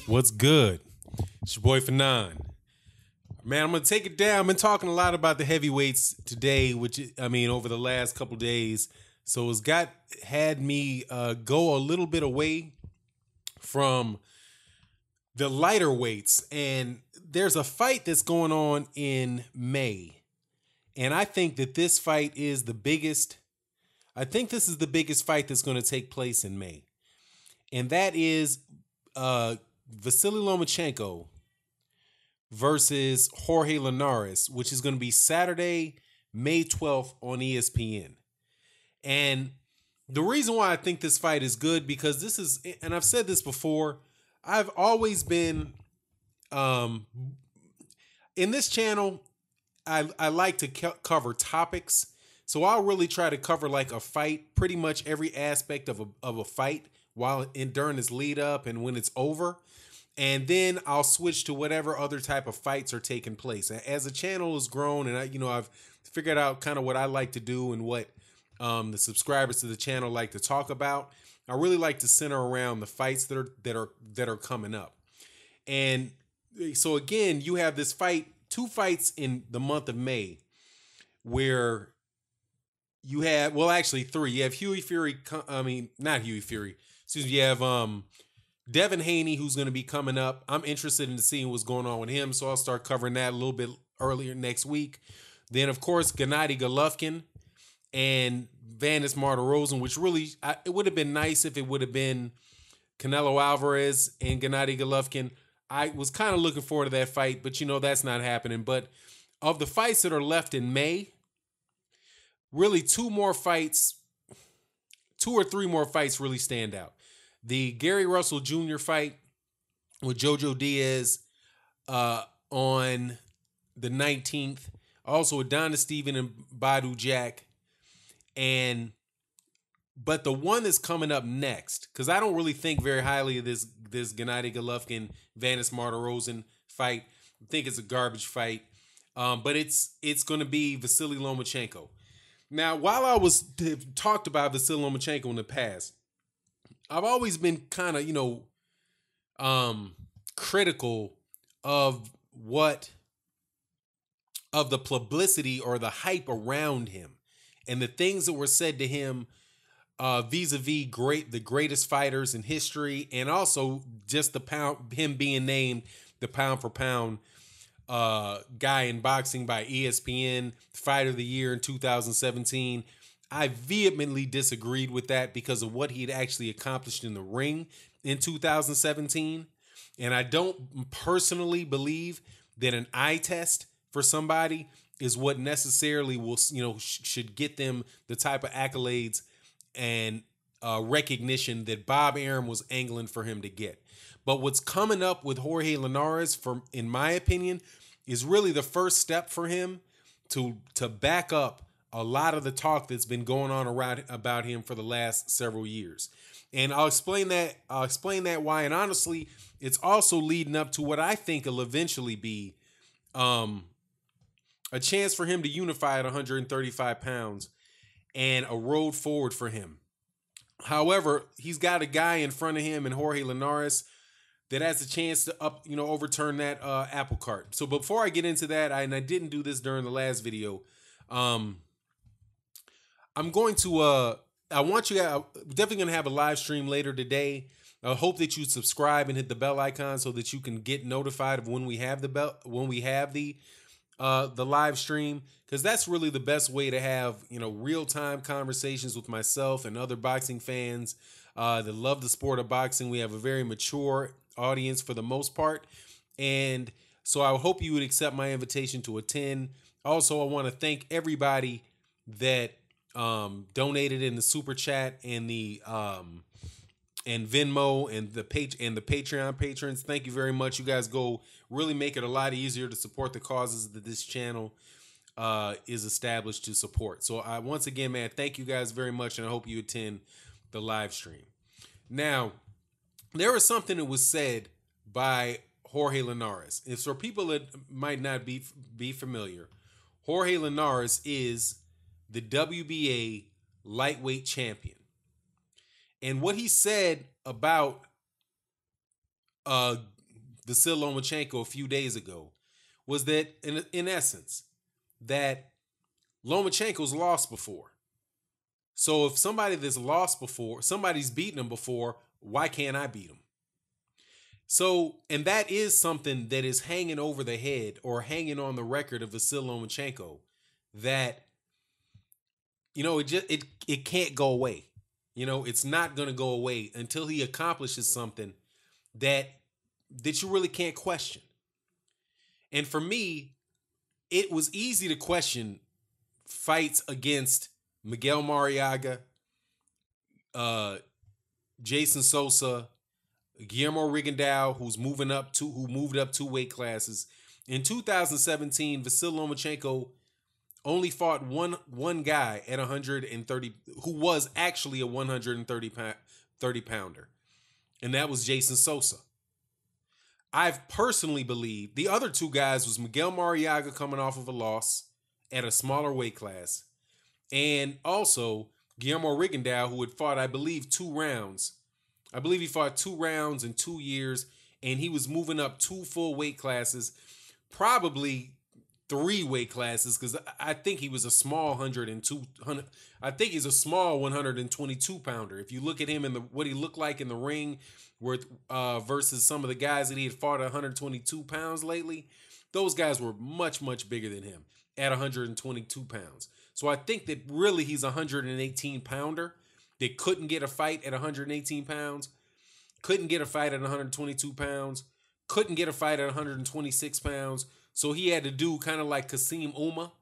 What's good? It's your boy Fanon. Man, I'm gonna take it down. I've been talking a lot about the heavyweights today, over the last couple days. So had me go a little bit away from the lighter weights, and there's a fight that's going on in May, and I think that this fight is the biggest. I think this is the biggest fight that's going to take place in May, and that is Vasily Lomachenko versus Jorge Linares, which is going to be Saturday, May 12th on ESPN. And the reason why I think this fight is good, because this is, and I've said this before, I've always been, in this channel, I like to cover topics. So I'll really try to cover like a fight, pretty much every aspect of a fight during its lead up and when it's over. And then I'll switch to whatever other type of fights are taking place. As the channel has grown, and I've figured out kind of what I like to do and what the subscribers to the channel like to talk about. I really like to center around the fights that are coming up. And so again, you have this fight, two fights in the month of May, where you have, well, actually three. You have not Huey Fury. Excuse me. You have Devin Haney, who's going to be coming up. I'm interested in seeing what's going on with him, so I'll start covering that a little bit earlier next week. Then, of course, Gennady Golovkin and Vanis Martirosyan, which really, it would have been nice if it would have been Canelo Alvarez and Gennady Golovkin. I was kind of looking forward to that fight, but that's not happening. But of the fights that are left in May, really two or three more fights really stand out. The Gary Russell Jr. fight with Jojo Diaz on the 19th. Also Adonis Steven and Badu Jack. But the one that's coming up next, because I don't really think very highly of this Gennady Golovkin, Vanis Martirosyan fight. I think it's a garbage fight. But it's going to be Vasily Lomachenko. Now, while I talked about Vasily Lomachenko in the past, I've always been kind of, critical of the publicity or the hype around him and the things that were said to him vis-a-vis the greatest fighters in history, and also just him being named the pound for pound guy in boxing by ESPN, Fighter of the Year in 2017. I vehemently disagreed with that because of what he had actually accomplished in the ring in 2017. And I don't personally believe that an eye test for somebody is what necessarily will, should get them the type of accolades and recognition that Bob Arum was angling for him to get. But what's coming up with Jorge Linares, in my opinion, is really the first step for him to back up a lot of the talk that's been going on around about him for the last several years. And I'll explain that why. And honestly, it's also leading up to what I think will eventually be a chance for him to unify at 135 pounds and a road forward for him. However, he's got a guy in front of him in Jorge Linares that has a chance to overturn that apple cart. So before I get into that, and I didn't do this during the last video, I'm going to, we're definitely going to have a live stream later today. I hope that you subscribe and hit the bell icon so that you can get notified of when we have the live stream, because that's really the best way to have, real-time conversations with myself and other boxing fans that love the sport of boxing. We have a very mature audience for the most part. And so I hope you would accept my invitation to attend. Also, I want to thank everybody that donated in the super chat and the and Venmo and the Patreon patrons. Thank you very much. You guys really make it a lot easier to support the causes that this channel is established to support. So once again, man, thank you guys very much, and I hope you attend the live stream. Now, there was something that was said by Jorge Linares. If for people that might not be familiar, Jorge Linares is the WBA lightweight champion. And what he said about Vasil Lomachenko a few days ago was that, in essence, that Lomachenko's lost before. So if somebody that's lost before, somebody's beaten him before, why can't I beat him? So, and that is something that is hanging over the head or hanging on the record of Vasil Lomachenko, that it can't go away. It's not going to go away until he accomplishes something that you really can't question. And for me, it was easy to question fights against Miguel Mariaga, Jason Sosa, Guillermo Rigondeaux, who moved up 2 weight classes. In 2017, Vasil Lomachenko only fought one guy at 130, who was actually a 130 pounder, and that was Jason Sosa. I've personally believed the other 2 guys was Miguel Mariaga, coming off of a loss at a smaller weight class, and also Guillermo Rigondeaux, who had fought, I believe, 2 rounds. I believe he fought 2 rounds in 2 years, and he was moving up 2 full weight classes, probably 3 weight classes, because I think he was a small 102. I think he's a small 122 pounder. If you look at him in what he looked like in the ring, versus some of the guys that he had fought at 122 pounds lately, those guys were much, much bigger than him at 122 pounds. So I think that really he's a 118 pounder that couldn't get a fight at 118 pounds, couldn't get a fight at 122 pounds, couldn't get a fight at 126 pounds. So he had to do kind of like Kasim Uma,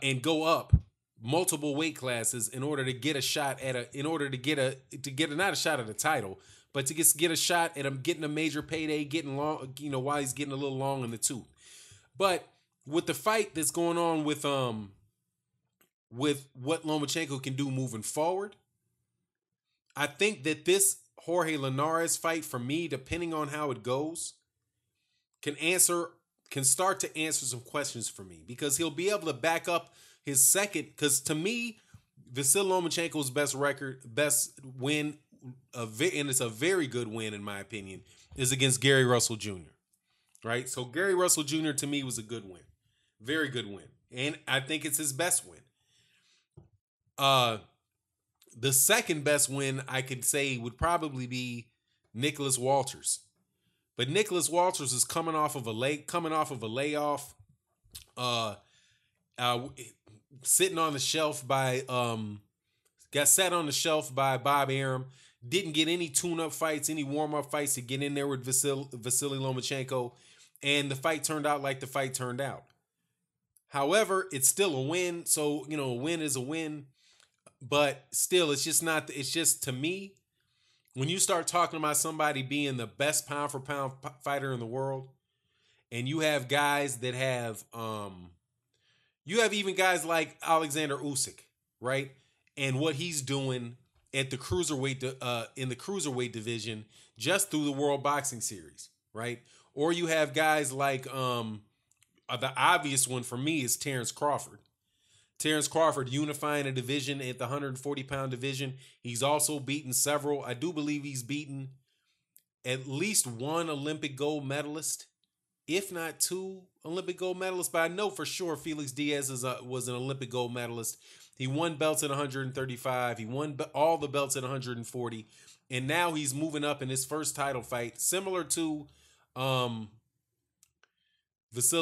and go up multiple weight classes in order to get a shot at not a shot at a title, but to get a shot at him getting a major payday, getting long, while he's getting a little long in the tooth. But with the fight that's going on with what Lomachenko can do moving forward, I think that this Jorge Linares fight, for me, depending on how it goes, can start to answer some questions for me, because he'll be able to back up his second. Because to me, Vasil Lomachenko's best win, and it's a very good win in my opinion, is against Gary Russell Jr. Right? So Gary Russell Jr. to me was a good win. Very good win. And I think it's his best win. The second best win I could say would probably be Nicholas Walters. But Nicholas Walters is coming off of a layoff, sitting on the shelf by got sat on the shelf by Bob Arum. Didn't get any tune-up fights, any warm-up fights to get in there with Vasily Lomachenko, and the fight turned out like the fight turned out. However, it's still a win, so a win is a win, but still, it's just to me, when you start talking about somebody being the best pound-for-pound fighter in the world, and you have guys that have, you have even guys like Alexander Usyk, right? And what he's doing at the cruiserweight, in the cruiserweight division, just through the World Boxing Series, right? Or you have guys like, the obvious one for me is Terrence Crawford. Terrence Crawford unifying a division at the 140-pound division. He's also beaten several. I do believe he's beaten at least 1 Olympic gold medalist, if not 2 Olympic gold medalists. But I know for sure Felix Diaz was an Olympic gold medalist. He won belts at 135. He won all the belts at 140. And now he's moving up in his first title fight, similar to Vasil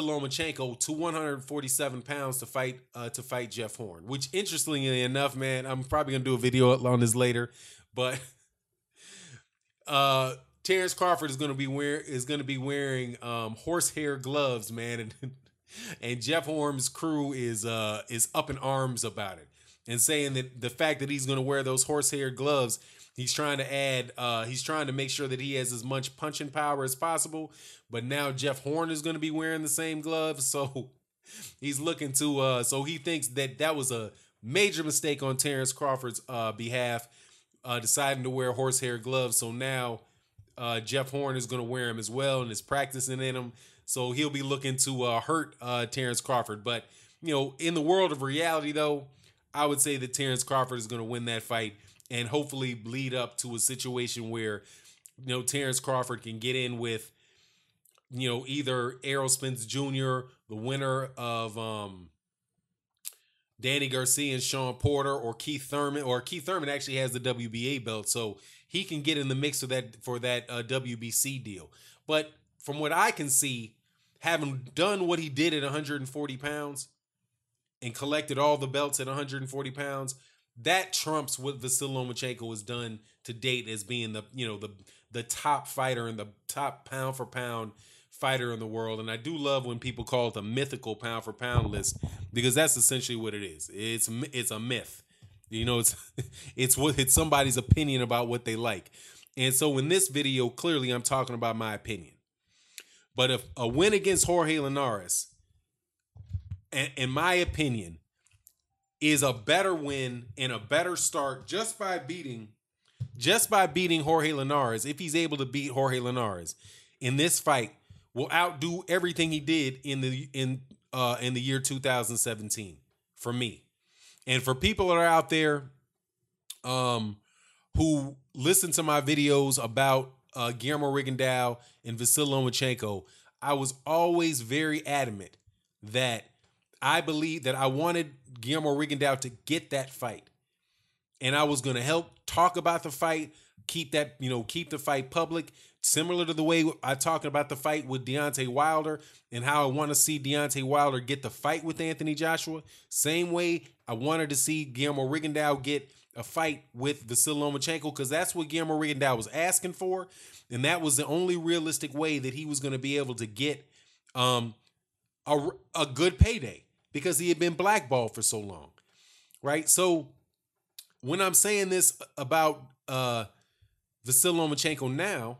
Lomachenko, to 147 pounds to fight Jeff Horn. Which, interestingly enough, man, I'm probably gonna do a video on this later, but Terrence Crawford is gonna be wearing horsehair gloves, man, and Jeff Horn's crew is up in arms about it, and saying that the fact that he's gonna wear those horsehair gloves, he's trying to make sure that he has as much punching power as possible. But now Jeff Horn is going to be wearing the same gloves, so he's looking to. So he thinks that was a major mistake on Terrence Crawford's behalf, deciding to wear horsehair gloves. So now Jeff Horn is going to wear them as well and is practicing in them. So he'll be looking to hurt Terrence Crawford. But in the world of reality, though, I would say that Terrence Crawford is going to win that fight and hopefully lead up to a situation where Terrence Crawford can get in with either Errol Spence Jr., the winner of Danny Garcia and Sean Porter, or Keith Thurman. Or Keith Thurman actually has the WBA belt, so he can get in the mix for that WBC deal. But from what I can see, having done what he did at 140 pounds and collected all the belts at 140 pounds, that trumps what Vasyl Lomachenko has done to date as being the top fighter and the top pound for pound fighter in the world. And I do love when people call it the mythical pound for pound list, because that's essentially what it is. It's a myth. It's somebody's opinion about what they like. And so in this video, clearly I'm talking about my opinion. But if a win against Jorge Linares, in my opinion, is a better win and a better start just by beating Jorge Linares, if he's able to beat Jorge Linares in this fight, will outdo everything he did in the year 2017 for me. And for people that are out there who listen to my videos about Guillermo Rigondeaux and Vasyl Lomachenko, I was always very adamant that I believe that I wanted Guillermo Rigondeaux to get that fight. And I was going to help talk about the fight, keep the fight public, similar to the way I talked about the fight with Deontay Wilder and how I want to see Deontay Wilder get the fight with Anthony Joshua. Same way I wanted to see Guillermo Rigondeaux get a fight with Vasyl Lomachenko, because that's what Guillermo Rigondeaux was asking for. And that was the only realistic way that he was going to be able to get a good payday, because he had been blackballed for so long, right? So when I'm saying this about Vasyl Lomachenko now,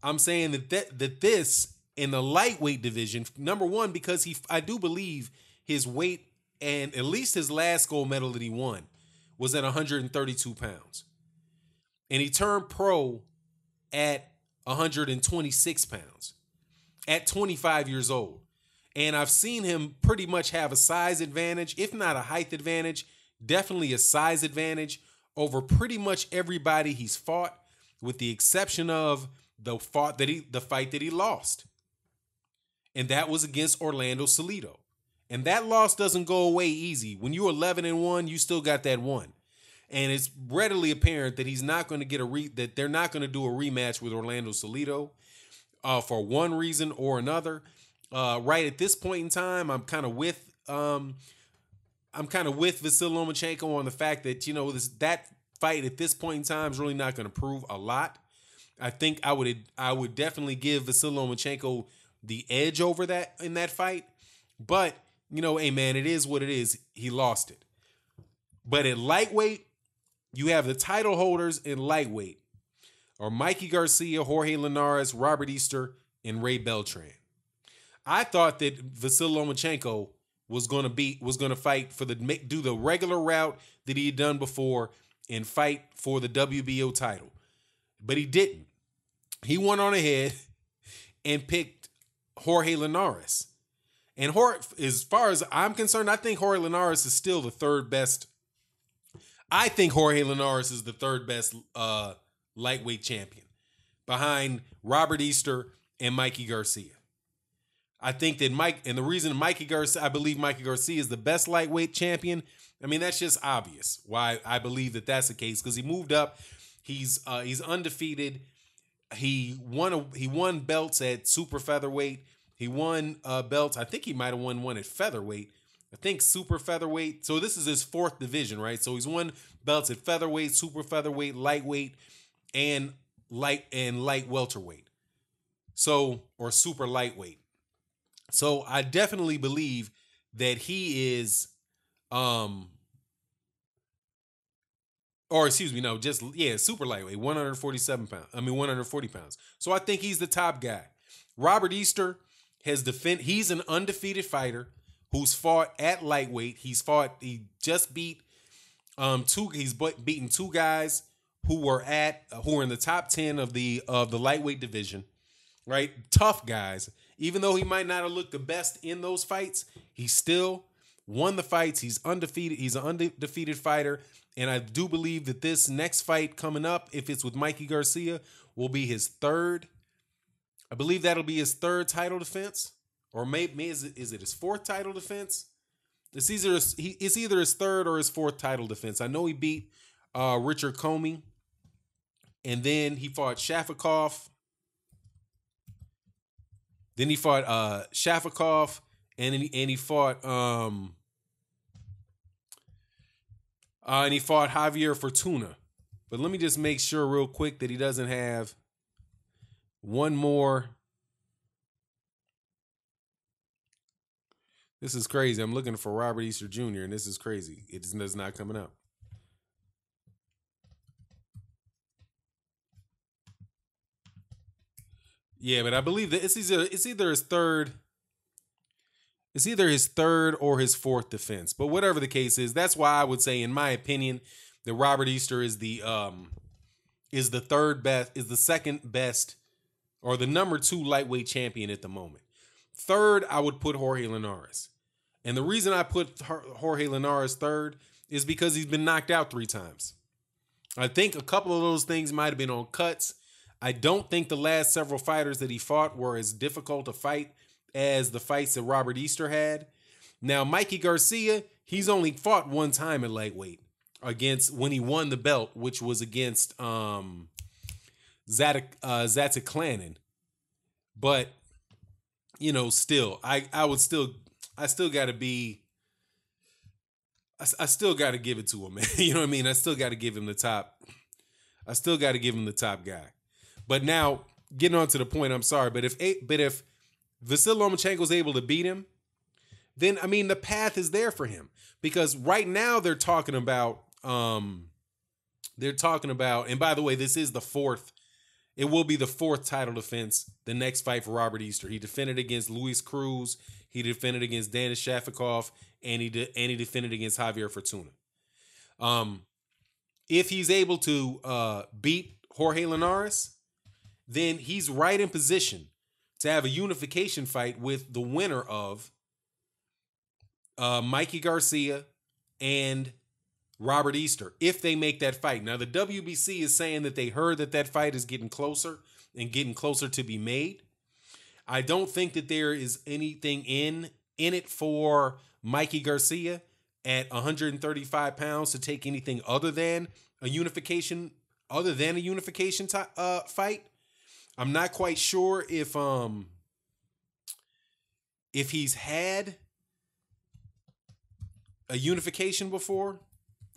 I'm saying that this in the lightweight division, number one, because I do believe his weight and at least his last gold medal that he won was at 132 pounds. And he turned pro at 126 pounds at 25 years old. And I've seen him pretty much have a size advantage, if not a height advantage, definitely a size advantage over pretty much everybody he's fought, with the exception of the fight that he lost. And that was against Orlando Salido. And that loss doesn't go away easy. When you're 11-1, you still got that one. And it's readily apparent that he's not going to get that they're not going to do a rematch with Orlando Salido for one reason or another. Right at this point in time, I'm kind of with Vasyl Lomachenko on the fact that that fight at this point in time is really not going to prove a lot. I think I would definitely give Vasyl Lomachenko the edge over that in that fight. But hey man, it is what it is. He lost it. But at lightweight, you have the title holders in lightweight, or Mikey Garcia, Jorge Linares, Robert Easter, and Ray Beltran. I thought that Vasyl Lomachenko was going to fight do the regular route that he had done before and fight for the WBO title. But he didn't. He went on ahead and picked Jorge Linares. And as far as I'm concerned, I think Jorge Linares is still the third best. I think Jorge Linares is the third best lightweight champion, behind Robert Easter and Mikey Garcia. I think that the reason I believe Mikey Garcia is the best lightweight champion, I mean, that's just obvious why I believe that that's the case, because he moved up. He's undefeated. He won belts at super featherweight. He won belts. I think he might have won one at featherweight. I think super featherweight. So this is his fourth division, right? So he's won belts at featherweight, super featherweight, lightweight, and light welterweight. So, or super lightweight. So I definitely believe that he is, super lightweight, 140 pounds. So I think he's the top guy. Robert Easter he's an undefeated fighter who's fought at lightweight. He just beat he's beaten two guys who were in the top 10 of the lightweight division, right? Tough guys. Even though he might not have looked the best in those fights, he still won the fights. He's undefeated. He's an undefeated fighter. And I do believe that this next fight coming up, if it's with Mikey Garcia, will be his third I believe that'll be his third title defense, or maybe is it his fourth title defense? It's either his third or his fourth title defense. I know he beat Richard Comey, and then he fought Shafikov. Then he fought Shafikov, and he fought and he fought Javier Fortuna. But let me just make sure real quick that he doesn't have one more. This is crazy. I'm looking for Robert Easter Jr. and this is crazy. It's not coming up. Yeah, but I believe that it's either his third. It's either his third or his fourth defense. But whatever the case is, that's why I would say, in my opinion, that Robert Easter is the third best, is the second best, or the number 2 lightweight champion at the moment. Third, I would put Jorge Linares. And the reason I put Jorge Linares third is because he's been knocked out 3 times. I think a couple of those things might have been on cuts. I don't think the last several fighters that he fought were as difficult to fight as the fights that Robert Easter had. Now, Mikey Garcia, he's only fought one time at lightweight when he won the belt, which was against Zataklanin. But, still, I still got to give it to him, man. You know what I mean? I still got to give him the top guy. But now, getting on to the point, I'm sorry, but if Vasyl Lomachenko is able to beat him, then, I mean, the path is there for him. Because right now they're talking about, and by the way, this is the fourth. It will be the fourth title defense, the next fight for Robert Easter. He defended against Luis Cruz. He defended against Denis Shafikov, and he defended against Javier Fortuna. If he's able to beat Jorge Linares, then he's right in position to have a unification fight with the winner of Mikey Garcia and Robert Easter, if they make that fight. Now, the WBC is saying that they heard that fight is getting closer and getting closer to be made. I don't think that there is anything in it for Mikey Garcia at 135 pounds to take anything other than a unification fight. I'm not quite sure if he's had a unification before.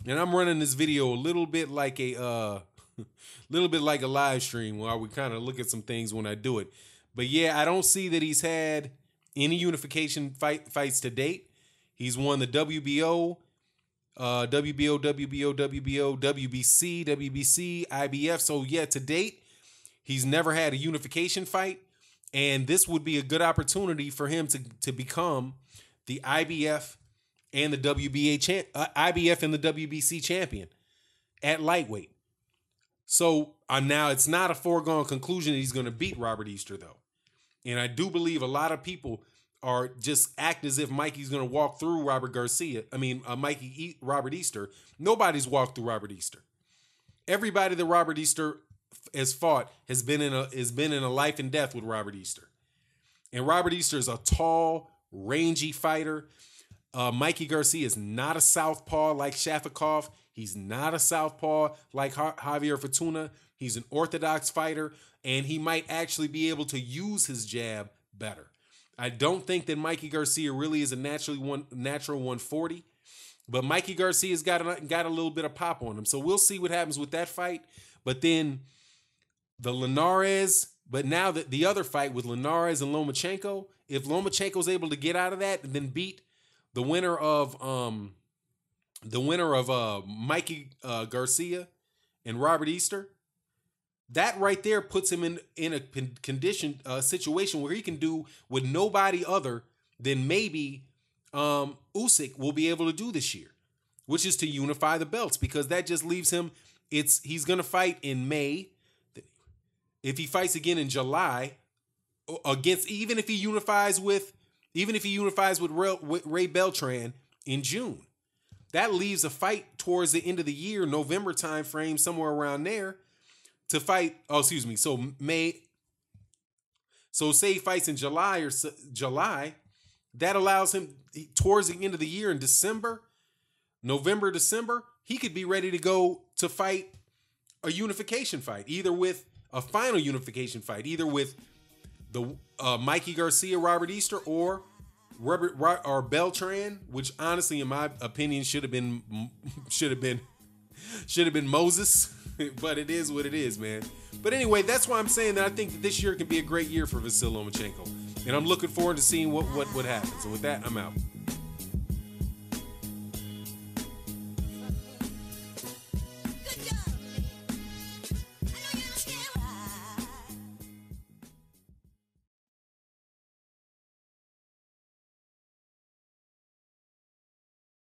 And I'm running this video a little bit like a live stream while we kind of look at some things when I do it. But yeah, I don't see that he's had any unification fights to date. He's won the WBO, WBC, IBF. So yeah, to date, he's never had a unification fight. And this would be a good opportunity for him to become the IBF and the IBF and the WBC champion at lightweight. So now it's not a foregone conclusion that he's going to beat Robert Easter, though. And I do believe a lot of people are just act as if Mikey's going to walk through Robert Easter. Nobody's walked through Robert Easter. Everybody that Robert Easter has fought has been in a life and death with Robert Easter. And Robert Easter is a tall, rangy fighter. Mikey Garcia is not a southpaw like Shafikov. He's not a southpaw like Javier Fortuna. He's an orthodox fighter, and he might actually be able to use his jab better. I don't think that Mikey Garcia really is a natural 140, but Mikey Garcia's got a little bit of pop on him. So we'll see what happens with that fight. But then the Linares, but now that the other fight with Linares and Lomachenko, if Lomachenko's able to get out of that and then beat the winner of Mikey Garcia and Robert Easter, that right there puts him in a situation where he can do what nobody other than maybe Usyk will be able to do this year, which is to unify the belts, because that just leaves him. He's going to fight in May. If he fights again in July, even if he unifies with Ray Beltran in June, that leaves a fight towards the end of the year, November timeframe, somewhere around there, to fight. Oh, excuse me. So So say he fights in July, that allows him towards the end of the year in December, November, December, he could be ready to go to fight a unification fight, either with a final unification fight, either with the Mikey Garcia, Robert Easter, or Beltran, which honestly, in my opinion, should have been Moses, but it is what it is, man. But anyway, that's why I'm saying that I think that this year can be a great year for Vasyl Lomachenko, and I'm looking forward to seeing what happens. And with that, I'm out.